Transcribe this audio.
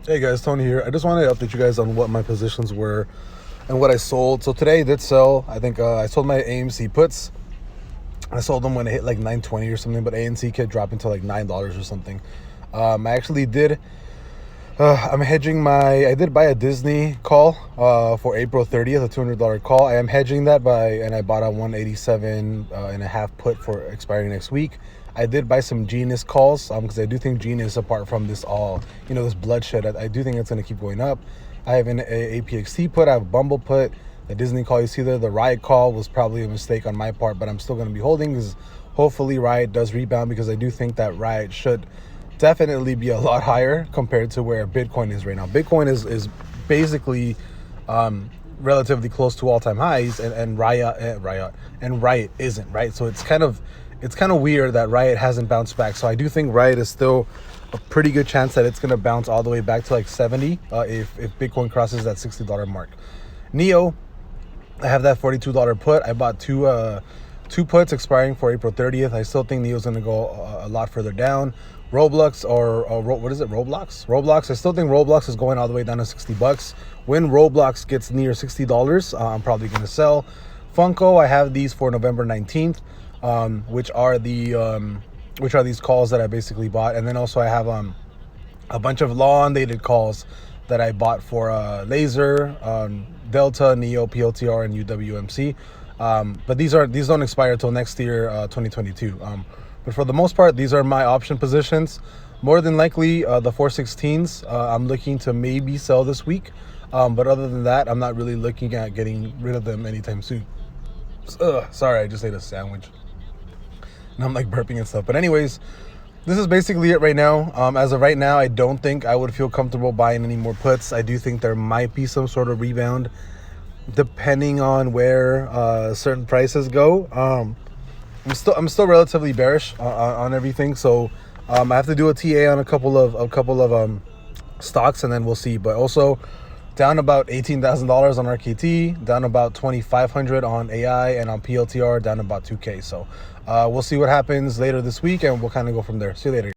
Hey guys, Tony here. I just wanted to update you guys on what my positions were and what I sold. So today I did sell. I think I sold my AMC puts. I sold them when it hit like 920 or something, but ANC kept dropping to like $9 or something. I actually did. I'm hedging my. I did buy a Disney call for April 30th, a $200 call. I am hedging that and I bought a 187 and a half put for expiring next week. I did buy some Genius calls because I do think Genius, apart from this this bloodshed, I do think it's going to keep going up. I have an APXT put. I have a Bumble put. The Disney call you see there, the Riot call was probably a mistake on my part, but I'm still going to be holding because hopefully Riot does rebound, because I do think that Riot should definitely be a lot higher compared to where Bitcoin is right now. Bitcoin is basically relatively close to all-time highs, and Riot isn't, right? So it's kind of weird that Riot hasn't bounced back. So I do think Riot is still a pretty good chance that it's going to bounce all the way back to like 70 if Bitcoin crosses that $60 mark. Neo, I have that $42 put. I bought two puts expiring for April 30th. I still think Neo's going to go a lot further down. Roblox what is it? Roblox. I still think Roblox is going all the way down to $60. When Roblox gets near $60, I'm probably going to sell. Funko, I have these for November 19th, which are these calls that I basically bought, and then also I have a bunch of long dated calls that I bought for Laser, Delta, Neo, PLTR, and UWMC. But these don't expire until next year, 2022. But for the most part, these are my option positions. More than likely, the 416s, I'm looking to maybe sell this week. But other than that, I'm not really looking at getting rid of them anytime soon. Sorry, I just ate a sandwich. And I'm like burping and stuff. But anyways, this is basically it right now. As of right now, I don't think I would feel comfortable buying any more puts. I do think there might be some sort of rebound depending on where certain prices go. I'm still relatively bearish on everything, so I have to do a TA on a couple of stocks, and then we'll see. But also down about $18,000 on RKT, down about $2,500 on AI, and on PLTR down about $2K. So we'll see what happens later this week, and we'll kind of go from there. See you later.